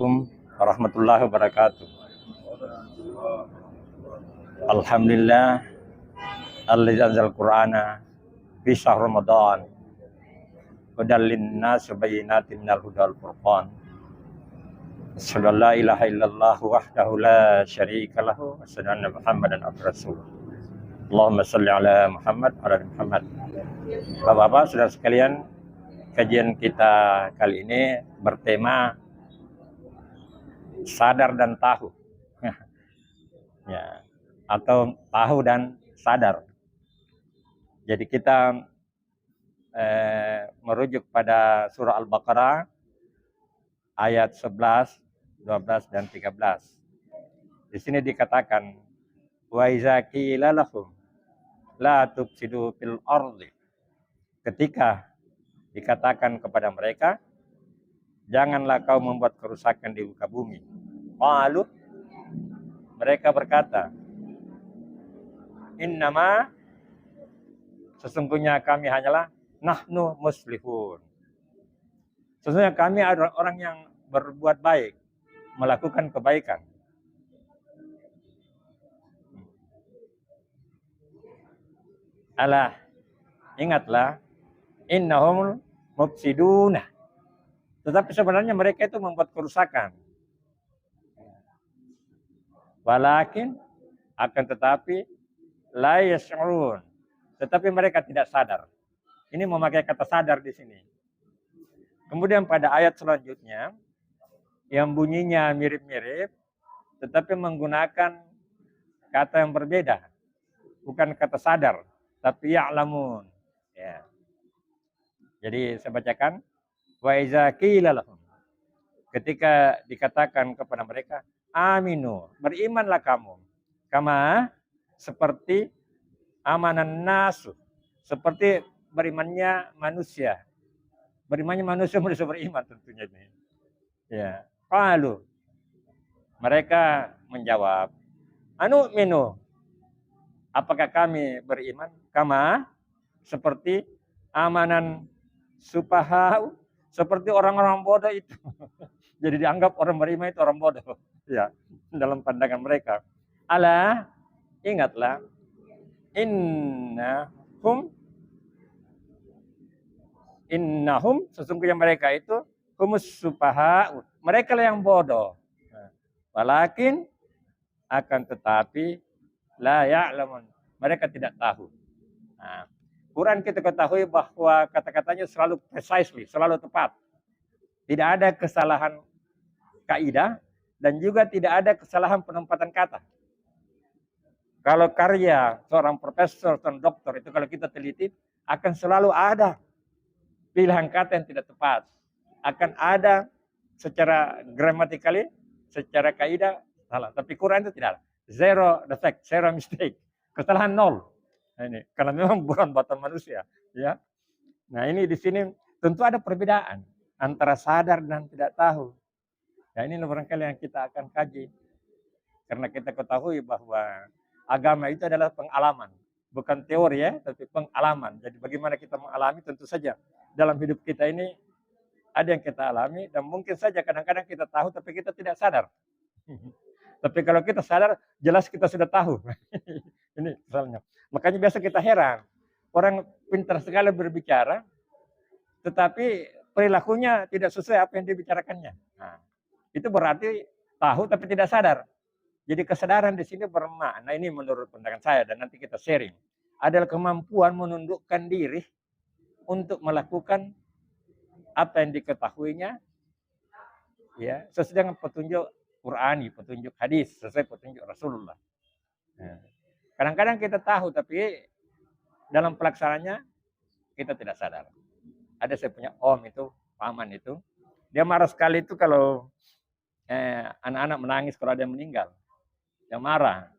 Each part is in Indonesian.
Assalamualaikum warahmatullahi wabarakatuh. Alhamdulillah alladzi anzal Qur'ana fi syahr Ramadan hudal linnas wa bayyinatin minal huda wal furqan. Asyhadu an la ilaha illallah wahdahu la syarika lahu wa asyhadu anna Muhammadan abduhu rasul. Allahumma shalli ala Muhammad wa ala Muhammad. Bapak-bapak, saudara sekalian, kajian kita kali ini bertema sadar dan tahu. Ya, atau tahu dan sadar. Jadi kita merujuk pada surah Al-Baqarah ayat 11, 12 dan 13. Di sini dikatakan wa iza qila lahum la tufsidu fil ardi. Ketika dikatakan kepada mereka, janganlah kau membuat kerusakan di muka bumi. Qalu, mereka berkata, innama, sesungguhnya kami hanyalah nahnu muslihun. Sesungguhnya kami adalah orang yang berbuat baik, melakukan kebaikan. Alah, ingatlah, innahum mufsiduna. Tetapi sebenarnya mereka itu membuat kerusakan. Walakin, akan tetapi, la yash'urun. Tetapi mereka tidak sadar. Ini memakai kata sadar di sini. Kemudian pada ayat selanjutnya, yang bunyinya mirip-mirip, tetapi menggunakan kata yang berbeda. Bukan kata sadar, tapi ya'lamun. Ya. Jadi saya bacakan. Wa iza qila lahum. Ketika dikatakan kepada mereka, aminu, berimanlah kamu. Kama, seperti amanan nasu. Seperti berimannya manusia. Berimannya manusia beriman tentunya ini. Ya. Qalu, mereka menjawab, anu minu, apakah kami beriman? Kama, seperti amanan supahau, seperti orang-orang bodoh itu. Jadi dianggap orang beriman itu orang bodoh. Ya, dalam pandangan mereka. Ala, ingatlah, innahum, sesungguhnya mereka itu humus supahau, mereka lah yang bodoh. Walakin, akan tetapi la ya'lamun, mereka tidak tahu. Nah, Quran kita ketahui bahwa kata-katanya selalu precisely, selalu tepat. Tidak ada kesalahan kaidah dan juga tidak ada kesalahan penempatan kata. Kalau karya seorang profesor atau dokter itu kalau kita teliti akan selalu ada pilihan kata yang tidak tepat. Akan ada secara grammatically, secara kaidah salah. Tapi Quran itu tidak ada. Zero defect, zero mistake. Kesalahan nol. Nah, ini karena memang bukan buatan manusia, ya. Nah, ini di sini tentu ada perbedaan antara sadar dan tidak tahu. Ya, ini barangkali yang kita akan kaji. Karena kita ketahui bahwa agama itu adalah pengalaman, bukan teori ya, tapi pengalaman. Jadi bagaimana kita mengalami, tentu saja dalam hidup kita ini ada yang kita alami dan mungkin saja kadang-kadang kita tahu tapi kita tidak sadar. Tapi kalau kita sadar, jelas kita sudah tahu. Ini misalnya. Makanya biasa kita heran. Orang pintar sekali berbicara, tetapi perilakunya tidak sesuai apa yang dibicarakannya. Nah, itu berarti tahu tapi tidak sadar. Jadi kesadaran di sini bermakna, ini menurut pandangan saya dan nanti kita sharing, adalah kemampuan menundukkan diri untuk melakukan apa yang diketahuinya, ya, sesuai dengan petunjuk Qur'ani, petunjuk hadis, sesuai petunjuk Rasulullah. Kadang-kadang kita tahu, tapi dalam pelaksanaannya kita tidak sadar. Ada saya punya om itu, paman itu, dia marah sekali itu kalau anak-anak menangis kalau ada yang meninggal. Dia marah.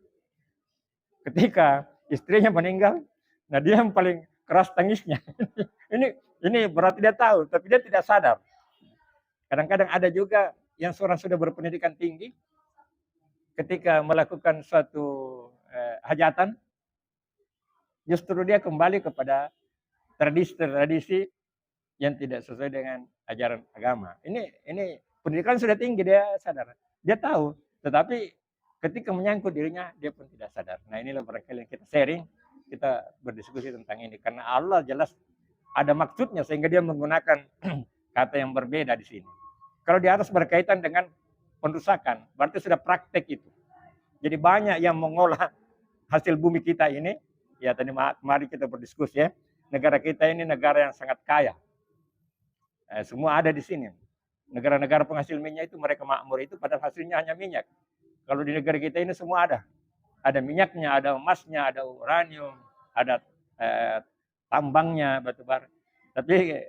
Ketika istrinya meninggal, nah dia yang paling keras tangisnya. ini berarti dia tahu, tapi dia tidak sadar. Kadang-kadang ada juga yang seorang sudah berpendidikan tinggi, ketika melakukan suatu hajatan, justru dia kembali kepada tradisi-tradisi yang tidak sesuai dengan ajaran agama. Ini pendidikan sudah tinggi, dia sadar, dia tahu, tetapi ketika menyangkut dirinya dia pun tidak sadar. Nah, inilah barangkali yang kita sharing, kita berdiskusi tentang ini karena Allah jelas ada maksudnya sehingga dia menggunakan kata yang berbeda di sini. Kalau di atas berkaitan dengan perusakan, berarti sudah praktek itu. Jadi banyak yang mengolah hasil bumi kita ini. Ya, tadi mari kita berdiskusi ya. Negara kita ini negara yang sangat kaya. Semua ada di sini. Negara-negara penghasil minyak itu mereka makmur itu padahal hasilnya hanya minyak. Kalau di negara kita ini semua ada. Ada minyaknya, ada emasnya, ada uranium, ada tambangnya, batu bara. Tapi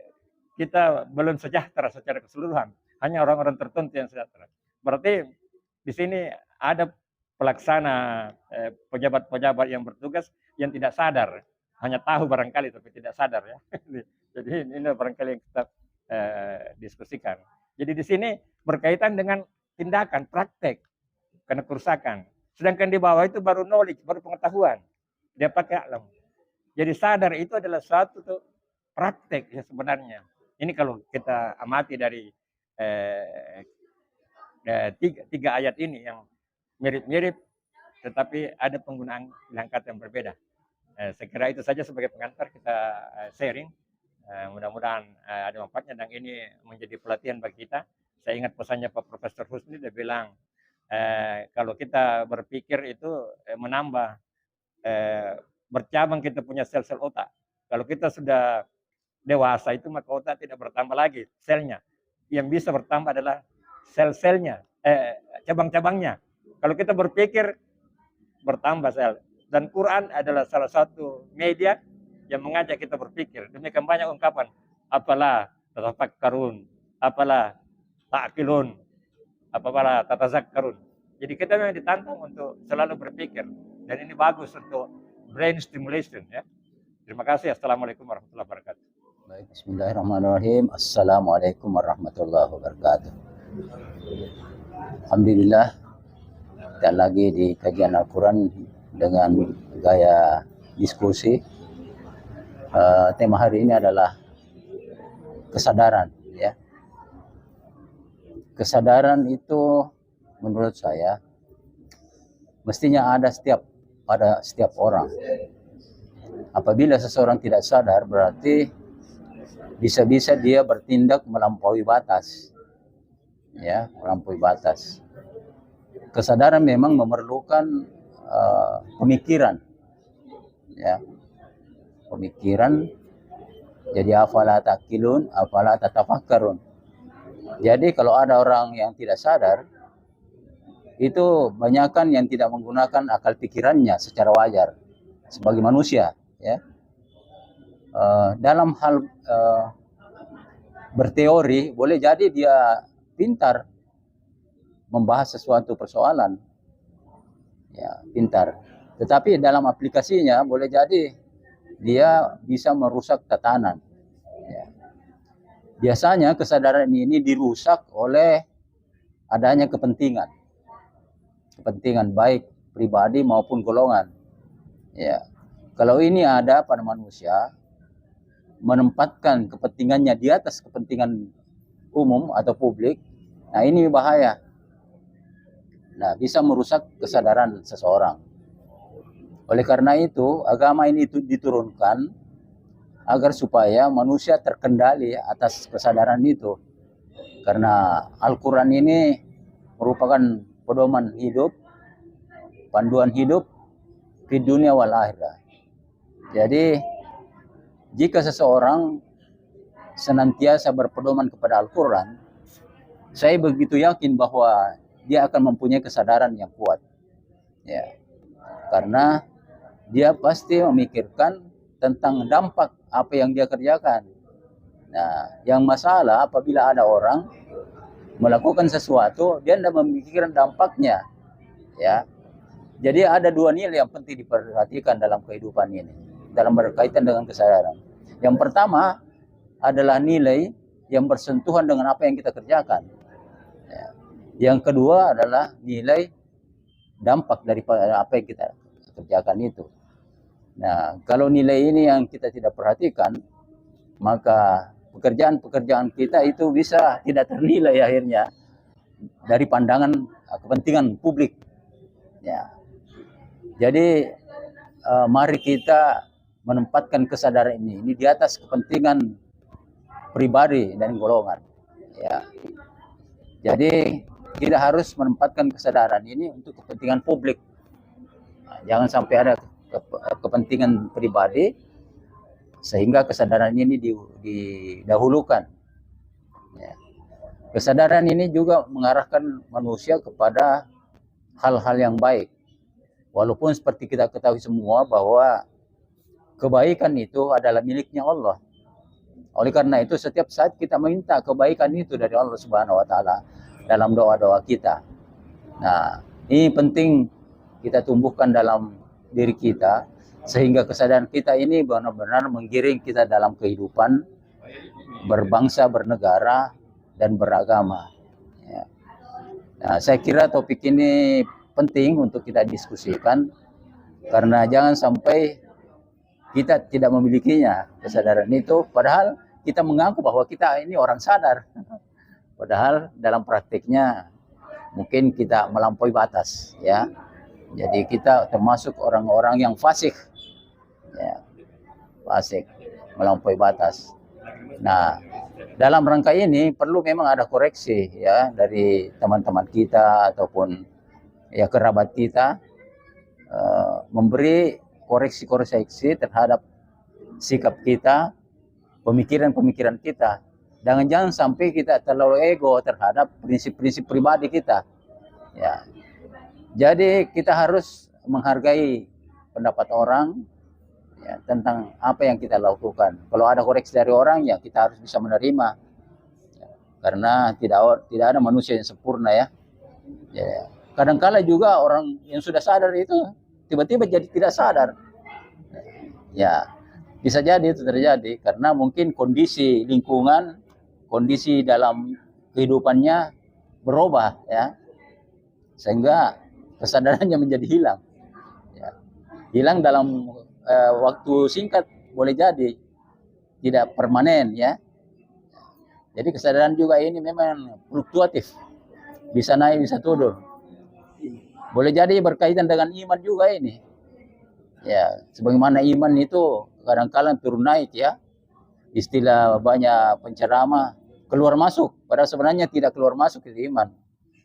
kita belum sejahtera secara keseluruhan. Hanya orang-orang tertentu yang sejahtera. Berarti di sini ada pelaksana pejabat-pejabat yang bertugas yang tidak sadar. Hanya tahu barangkali tapi tidak sadar ya. Jadi ini barangkali yang kita diskusikan. Jadi di sini berkaitan dengan tindakan, praktek, karena kerusakan. Sedangkan di bawah itu baru knowledge, baru pengetahuan. Dia pakai alam. Jadi sadar itu adalah suatu praktek ya sebenarnya. Ini kalau kita amati dari tiga ayat ini yang mirip-mirip, tetapi ada penggunaan kata yang berbeda. Saya kira itu saja sebagai pengantar kita sharing. Mudah-mudahan ada manfaatnya dan ini menjadi pelatihan bagi kita. Saya ingat pesannya Pak Profesor Husni, dia bilang kalau kita berpikir itu menambah bercabang kita punya sel-sel otak. Kalau kita sudah dewasa itu maka otak tidak bertambah lagi selnya. Yang bisa bertambah adalah sel-selnya, cabang-cabangnya. Kalau kita berpikir bertambah sel. Dan Quran adalah salah satu media yang mengajak kita berpikir. Demikian banyak ungkapan. Apalah tatafakkarun, apalah ta'qilun, apalah tatazakkarun. Jadi kita memang ditantang untuk selalu berpikir. Dan ini bagus untuk brain stimulation ya. Terima kasih. Assalamualaikum warahmatullahi wabarakatuh. Baik, bismillahirrahmanirrahim. Assalamualaikum warahmatullahi wabarakatuh. Alhamdulillah, kita lagi di kajian Al-Quran dengan gaya diskusi. Tema hari ini adalah kesadaran. Ya, kesadaran itu menurut saya mestinya ada pada setiap orang. Apabila seseorang tidak sadar, berarti bisa-bisa dia bertindak melampaui batas. Ya, melampaui batas. Kesadaran memang memerlukan pemikiran. Ya. Pemikiran. Jadi afala taqilun, afala tatafakkarun. Jadi kalau ada orang yang tidak sadar, itu banyakkan yang tidak menggunakan akal pikirannya secara wajar sebagai manusia, ya. Dalam hal berteori boleh jadi dia pintar membahas sesuatu persoalan, ya, pintar. Tetapi dalam aplikasinya boleh jadi dia bisa merusak tatanan. Ya. Biasanya kesadaran ini dirusak oleh adanya kepentingan baik pribadi maupun golongan. Ya, kalau ini ada pada manusia menempatkan kepentingannya di atas kepentingan umum atau publik, nah ini bahaya. Nah, bisa merusak kesadaran seseorang. Oleh karena itu, agama ini diturunkan agar supaya manusia terkendali atas kesadaran itu. Karena Al-Quran ini merupakan pedoman hidup, panduan hidup di dunia wal akhirah. Jadi, jika seseorang senantiasa berpedoman kepada Al-Quran, saya begitu yakin bahwa dia akan mempunyai kesadaran yang kuat. Ya. Karena dia pasti memikirkan tentang dampak apa yang dia kerjakan. Nah, yang masalah apabila ada orang melakukan sesuatu, dia tidak memikirkan dampaknya. Ya. Jadi ada dua nilai yang penting diperhatikan dalam kehidupan ini, dalam berkaitan dengan kesadaran. Yang pertama adalah nilai yang bersentuhan dengan apa yang kita kerjakan. Ya. Yang kedua adalah nilai dampak daripada apa yang kita kerjakan itu. Nah, kalau nilai ini yang kita tidak perhatikan, maka pekerjaan-pekerjaan kita itu bisa tidak ternilai akhirnya. dari pandangan kepentingan publik. Ya. Jadi mari kita menempatkan kesadaran ini di atas kepentingan pribadi dan golongan. Ya. Jadi kita harus menempatkan kesadaran ini untuk kepentingan publik. Nah, jangan sampai ada kepentingan pribadi sehingga kesadaran ini didahulukan. Ya. Kesadaran ini juga mengarahkan manusia kepada hal-hal yang baik. Walaupun seperti kita ketahui semua bahwa kebaikan itu adalah miliknya Allah. Oleh karena itu setiap saat kita minta kebaikan itu dari Allah Subhanahu wa taala dalam doa-doa kita. Nah, ini penting kita tumbuhkan dalam diri kita sehingga kesadaran kita ini benar-benar menggiring kita dalam kehidupan berbangsa, bernegara, dan beragama. Ya. Nah, saya kira topik ini penting untuk kita diskusikan karena jangan sampai kita tidak memilikinya kesadaran itu, padahal kita mengaku bahwa kita ini orang sadar. Padahal dalam praktiknya mungkin kita melampaui batas, ya. Jadi kita termasuk orang-orang yang fasik, ya, fasik, melampaui batas. Nah, dalam rangka ini perlu memang ada koreksi, ya, dari teman-teman kita ataupun ya kerabat kita, memberi koreksi-koreksi terhadap sikap kita, pemikiran-pemikiran kita. Jangan sampai kita terlalu ego terhadap prinsip-prinsip pribadi kita. Ya. Jadi kita harus menghargai pendapat orang, ya, tentang apa yang kita lakukan. Kalau ada koreksi dari orang, ya kita harus bisa menerima. Ya, karena tidak ada manusia yang sempurna, ya. Ya. Kadang-kala juga orang yang sudah sadar itu tiba-tiba jadi tidak sadar. Ya, bisa jadi itu terjadi karena mungkin kondisi lingkungan, kondisi dalam kehidupannya berubah, ya, sehingga kesadarannya menjadi hilang. Ya. Hilang dalam waktu singkat boleh jadi, tidak permanen, ya. Jadi kesadaran juga ini memang fluktuatif, bisa naik bisa turun. Boleh jadi berkaitan dengan iman juga ini. Ya, sebagaimana iman itu kadang-kadang turun naik, ya. Istilah banyak penceramah keluar masuk, padahal sebenarnya tidak keluar masuk itu iman.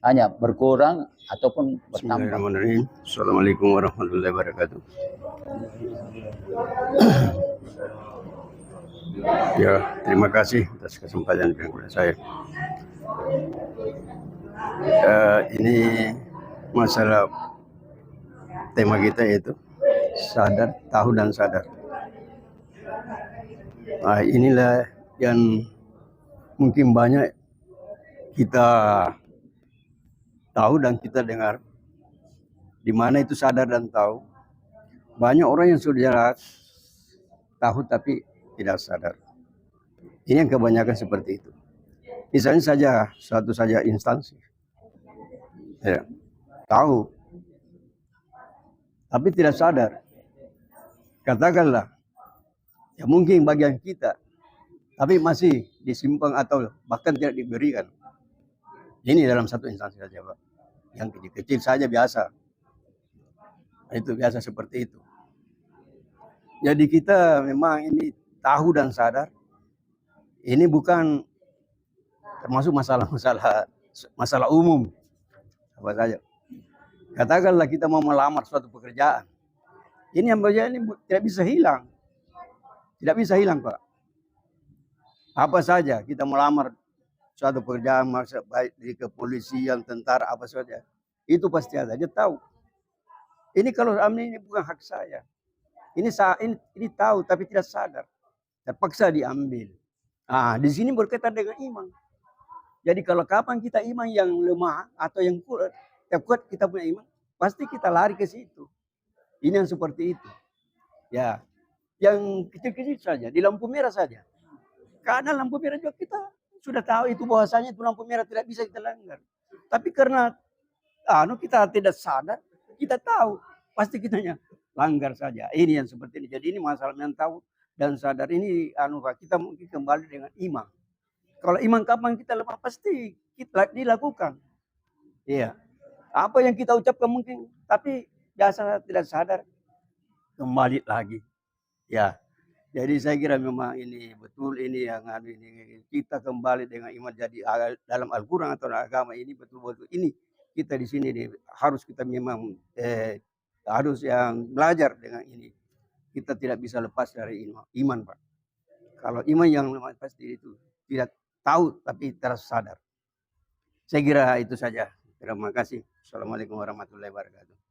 Hanya berkurang ataupun bertambah. Bismillahirrahmanirrahim. Assalamualaikum warahmatullahi wabarakatuh. Ya, terima kasih atas kesempatan yang kepada saya. Ini masalah tema kita yaitu sadar, tahu dan sadar. Nah, inilah yang mungkin banyak kita tahu dan kita dengar. Di mana itu sadar dan tahu. Banyak orang yang sudah tahu tapi tidak sadar. Ini yang kebanyakan seperti itu. Misalnya saja, suatu saja instansi. Ya, tahu. Tapi tidak sadar. Katakanlah, ya mungkin bagian kita. Tapi masih disimpan atau bahkan tidak diberikan. Ini dalam satu instansi saja, Pak. Yang kecil-kecil saja biasa. Itu biasa seperti itu. Jadi kita memang ini tahu dan sadar. Ini bukan termasuk masalah umum. Apa saja. Katakanlah kita mau melamar suatu pekerjaan. Ini yang bagian ini tidak bisa hilang. Tidak bisa hilang, Pak. Apa saja kita melamar suatu pekerjaan, baik di kepolisian, tentara, apa saja. Itu pasti ada. Dia tahu. Ini kalau ini bukan hak saya. Ini tahu tapi tidak sadar. Terpaksa diambil. Di sini berkaitan dengan iman. Jadi kalau kapan kita iman yang lemah atau yang kuat kita punya iman, pasti kita lari ke situ. Ini yang seperti itu. Ya, yang kecil-kecil saja, di lampu merah saja. Karena lampu merah juga kita sudah tahu itu bahwasanya itu lampu merah tidak bisa kita langgar. Tapi karena kita tidak sadar, kita tahu pasti kita langgar saja. Ini yang seperti ini. Jadi ini masalah yang tahu dan sadar ini kita mungkin kembali dengan iman. Kalau iman kapan kita lemah pasti kita dilakukan. Iya. Apa yang kita ucapkan mungkin, tapi biasa tidak sadar kembali lagi. Ya. Jadi saya kira memang ini betul ini yang ini kita kembali dengan iman jadi dalam Al-Qur'an atau agama ini betul-betul ini kita di sini harus kita memang harus yang belajar dengan ini. Kita tidak bisa lepas dari iman, Pak. Kalau iman yang pasti itu tidak tahu tapi tersadar. Saya kira itu saja. Terima kasih. Assalamualaikum warahmatullahi wabarakatuh.